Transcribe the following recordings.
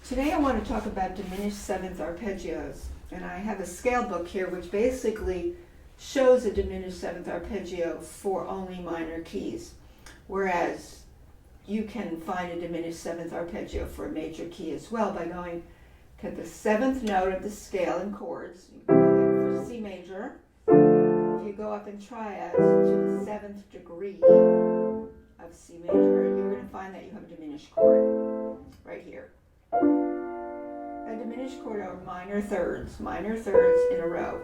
Today I want to talk about diminished 7th arpeggios, and I have a scale book here which basically shows a diminished 7th arpeggio for only minor keys, whereas you can find a diminished 7th arpeggio for a major key as well by going to the 7th note of the scale in chords. You can go there for C major. If you go up in triads to the 7th degree of C major, you're going to find that you have a diminished chord right here. A diminished chord are minor thirds in a row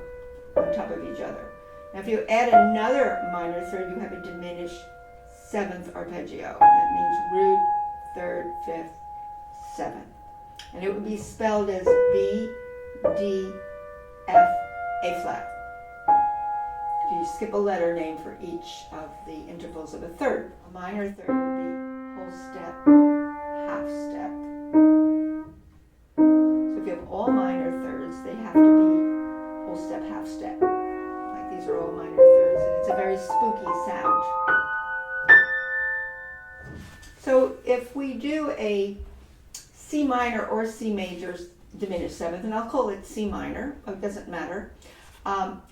on top of each other. Now if you add another minor third, you have a diminished 7th arpeggio. That means root, third, fifth, 7th. And it would be spelled as B, D, F, A flat. You skip a letter name for each of the intervals of a third. A minor third would be whole step, half step. So if you have all minor thirds, they have to be whole step, half step. Like these are all minor thirds, and it's a very spooky sound. So if we do a C minor or C major diminished 7th, and I'll call it C minor, it doesn't matter,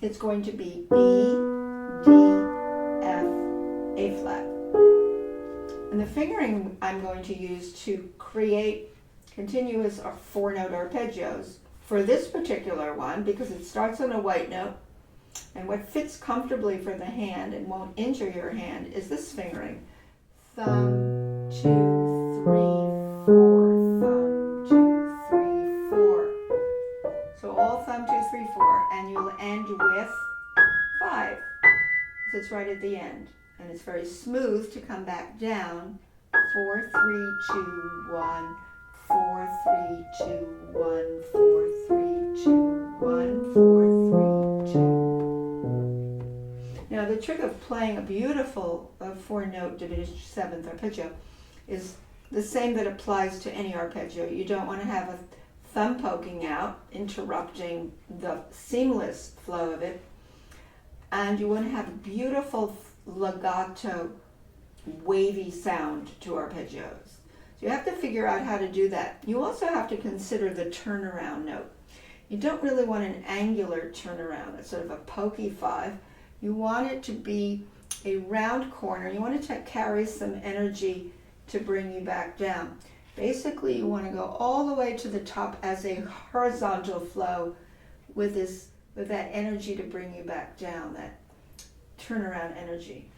it's going to be B, D, F, A flat. And the fingering I'm going to use to create continuous or 4-note arpeggios for this particular one, because it starts on a white note, and what fits comfortably for the hand and won't injure your hand is this fingering. Thumb, 2, 3, 4, thumb, 2, 3, 4. So all thumb, 2, 3, 4, and you'll end with 5. So it's right at the end, and it's very smooth to come back down. 4, 3, 2, 1, 4, 3, 2, 1, 4, 3, 2, 1, 4, 3, 2. Now the trick of playing a beautiful 4-note diminished 7th arpeggio is the same that applies to any arpeggio. You don't want to have a thumb poking out, interrupting the seamless flow of it, and you want to have a beautiful legato, wavy sound to arpeggios. So you have to figure out how to do that. You also have to consider the turnaround note. You don't really want an angular turnaround. It's sort of a pokey 5. You want it to be a round corner. You want it to carry some energy to bring you back down. Basically, you want to go all the way to the top as a horizontal flow with that energy to bring you back down, that turnaround energy.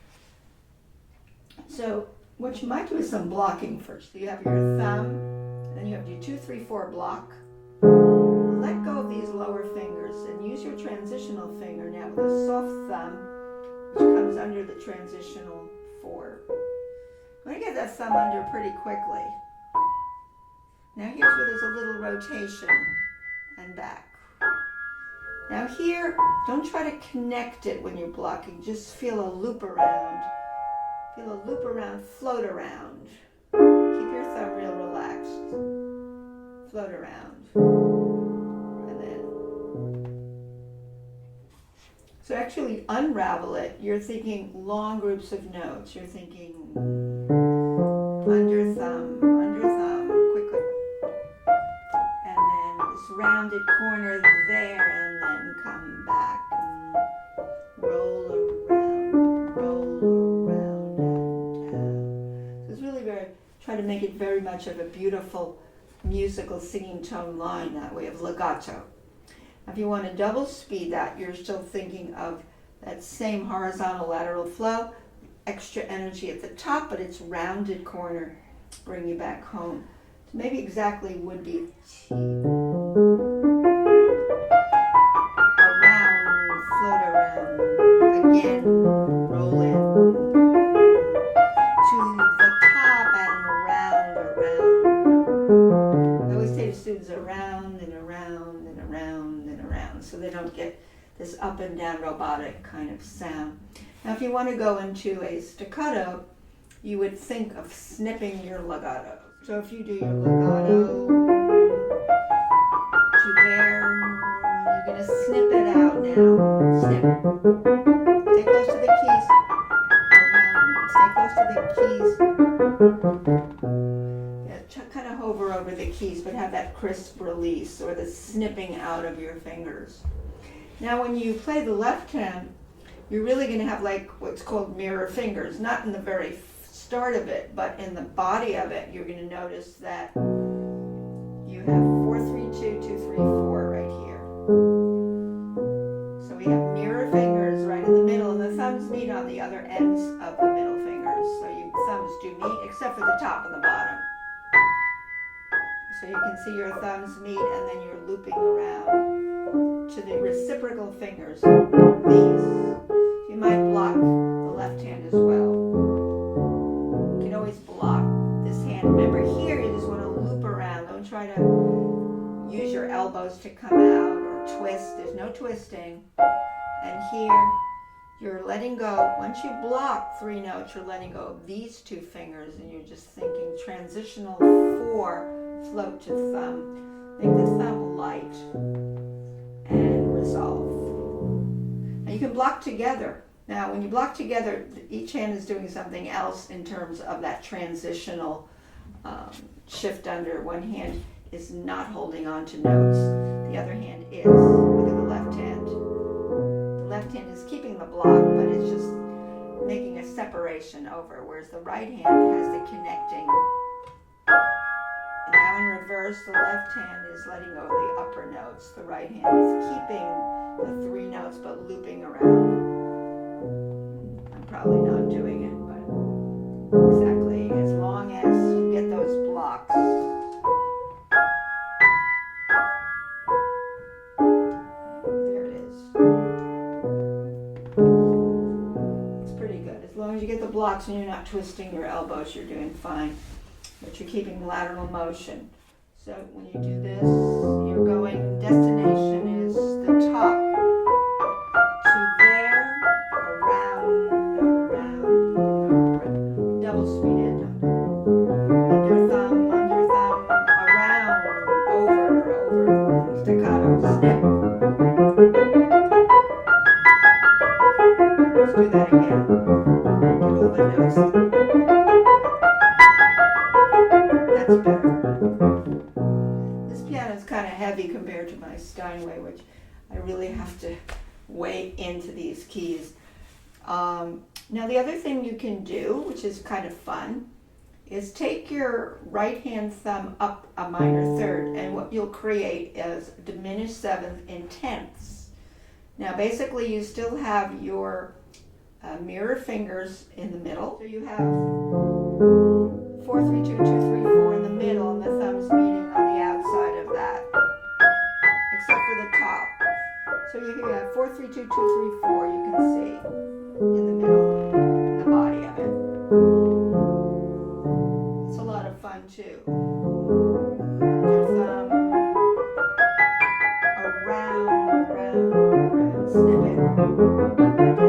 So what you might do is some blocking first. You have your thumb, then you have your 2, 3, 4 block. Let go of these lower fingers and use your transitional finger now with a soft thumb, which comes under the transitional 4. I'm going to get that thumb under pretty quickly. Now here's where there's a little rotation and back. Now here, don't try to connect it when you're blocking. Just feel a loop around. Feel a loop around, float around. Keep your thumb real relaxed. Float around. And then. So actually unravel it. You're thinking long groups of notes. You're thinking under thumb, quick. And then this rounded corner there, and then come back and roll around and down. So it's really try to make it very much of a beautiful musical singing tone line that way of legato. If you want to double speed that, you're still thinking of that same horizontal lateral flow, extra energy at the top, but it's rounded corner, bring you back home. So maybe exactly would be T. Around, float around, again, roll in. To the top and around. I always say to students around and around and around and around, so they don't get this up and down robotic kind of sound. Now if you want to go into a staccato, you would think of snipping your legato. So if you do your legato to there, you're going to snip it out now. Snip. Stay close to the keys. Around. Stay close to the keys. Yeah, kind of hover over the keys, but have that crisp release or the snipping out of your fingers. Now when you play the left hand, you're really going to have like what's called mirror fingers, not in the very start of it, but in the body of it. You're going to notice that you have 4, 3, 2, 2, 3, 4 right here. So we have mirror fingers right in the middle, and the thumbs meet on the other ends of the middle fingers. So your thumbs do meet, except for the top and the bottom. So you can see your thumbs meet, and then you're looping around to the reciprocal fingers, these. You might block the left hand as well. You can always block this hand. Remember here, you just want to loop around. Don't try to use your elbows to come out or twist. There's no twisting. And here, you're letting go. Once you block 3 notes, you're letting go of these 2 fingers, and you're just thinking transitional 4, float to thumb. Make the thumb light and resolve. Now you can block together. Now when you block together, each hand is doing something else in terms of that transitional shift under. One hand is not holding on to notes. The other hand is. Look at the left hand. The left hand is keeping the block, but it's just making a separation over, whereas the right hand has the connecting. And now in reverse, the left hand is letting go of the upper notes. The right hand is keeping the 3 notes, but looping around. I'm probably not doing it, but exactly, as long as you get those blocks. There it is. It's pretty good. As long as you get the blocks and you're not twisting your elbows, you're doing fine. But you're keeping lateral motion. So when you do this, you're going, destination is the top to there, around, double speed end. Under thumb, around, over, staccato, snip. Let's do that again. Get all the notes. That's better. This piano is kind of heavy compared to my Steinway, which I really have to weigh into these keys. Now the other thing you can do, which is kind of fun, is take your right hand thumb up a minor third, and what you'll create is diminished 7th in tenths. Now basically you still have your mirror fingers in the middle. So you have 4, 3, 2, 2, 3, 4 in the middle, and the thumbs meeting on the outside of that, except for the top. So you have 4, 3, 2, 2, 3, 4, you can see in the middle, in the body of it. It's a lot of fun too. Your thumb around, snip it. Your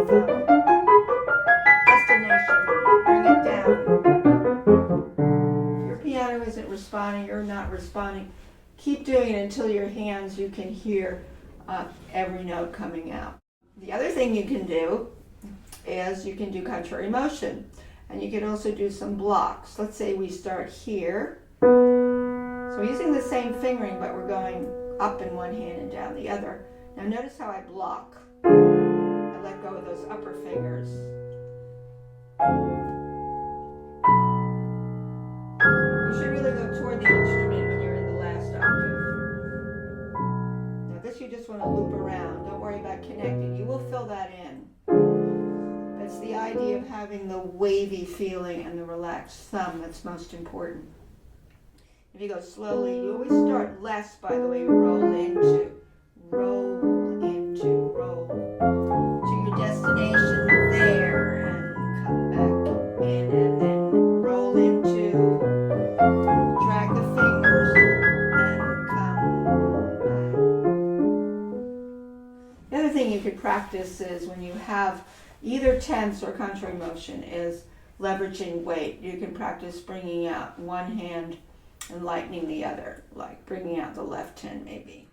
thumb. Destination, bring it down. If your piano isn't responding, you're not responding, keep doing it until your hands, you can hear every note coming out. The other thing you can do is you can do contrary motion, and you can also do some blocks. Let's say we start here. So we're using the same fingering, but we're going up in one hand and down the other. Now notice how I block. I let go of those upper fingers. You should really go toward the instrument when you're in the last octave. Now this you just want to loop around. Don't worry about connecting. You will fill that in. That's the idea of having the wavy feeling and the relaxed thumb that's most important. If you go slowly, you always start less, by the way, roll into, roll to your destination there, and come back in, and then roll into, drag the fingers, and come back. The other thing you could practice is when you have either tense or contrary motion is leveraging weight. You can practice bringing out one hand and lightening the other, like bringing out the left hand maybe.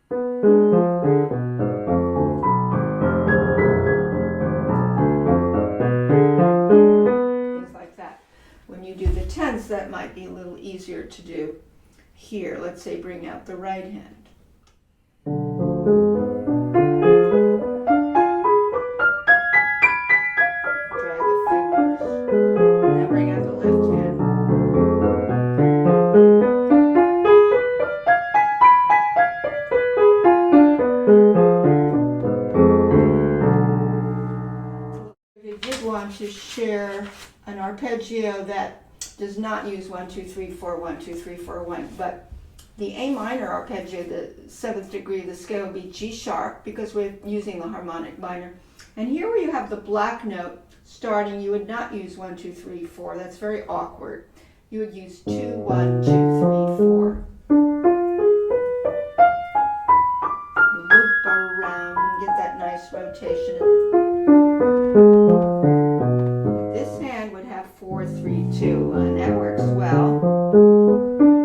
Things like that. When you do the tense, that might be a little easier to do. here. Let's say bring out the right hand. Drag the fingers. Now bring out the left hand. If you did want to share an arpeggio that does not use 1, 2, 3, 4, 1, 2, 3, 4, 1, but the A minor arpeggio, the 7th degree of the scale, would be G sharp because we're using the harmonic minor. And here where you have the black note starting, you would not use 1, 2, 3, 4. That's very awkward. You would use 2, 1, 2, 3, 4. Loop around, get that nice rotation. This hand would have 4, 3, 2, 1. That works well.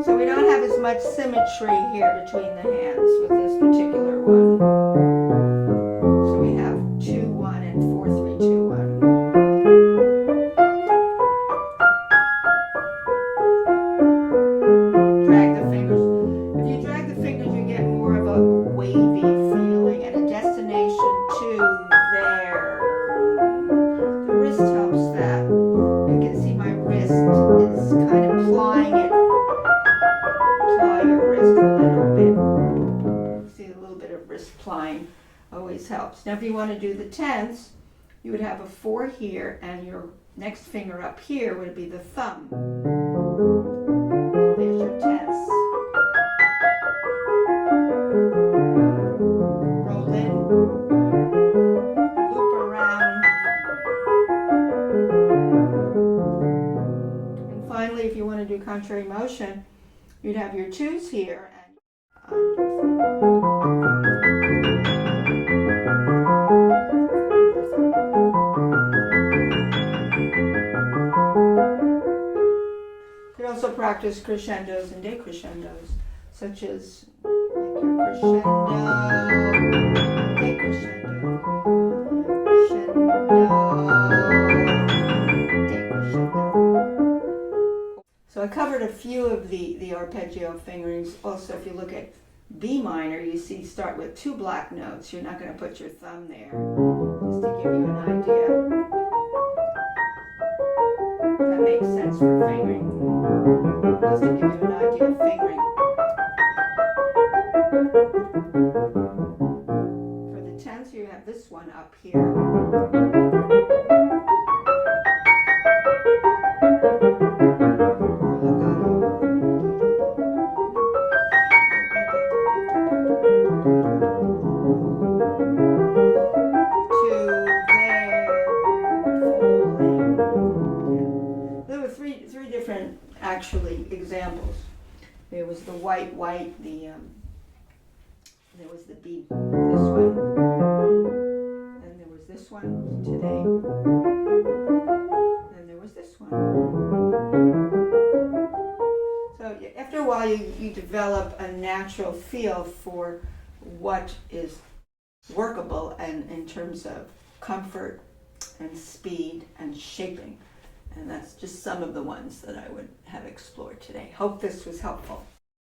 So we don't have as much symmetry here between the hands with this particular one. So we have 2, 1 and 4, 3, 2, 1. Drag the fingers. If you drag the fingers, you get more of a wavy feeling and a destination to there. The wrist helps that. You can see my wrist is kind of plying it. Ply your wrist a little bit. See, a little bit of wrist plying always helps. Now if you want to do the tenths, you would have a 4 here, and your next finger up here would be the thumb. There's your tenths. Roll in, loop around. And finally, if you want to do contrary motion, you'd have your 2s here and you could also practice crescendos and decrescendos, such as make your crescendo, decrescendo, crescendo, decrescendo. So I covered a few of the arpeggio fingerings. Also, if you look at B minor, you see start with 2 black notes. You're not going to put your thumb there, just to give you an idea. That makes sense for fingering. Just to give you an idea of fingering. For the tenths, you have this one up here. Three different actually examples. There was the white, there was the B, this one, and there was this one today, and there was this one. So after a while you develop a natural feel for what is workable and in terms of comfort and speed and shaping. And that's just some of the ones that I would have explored today. Hope this was helpful.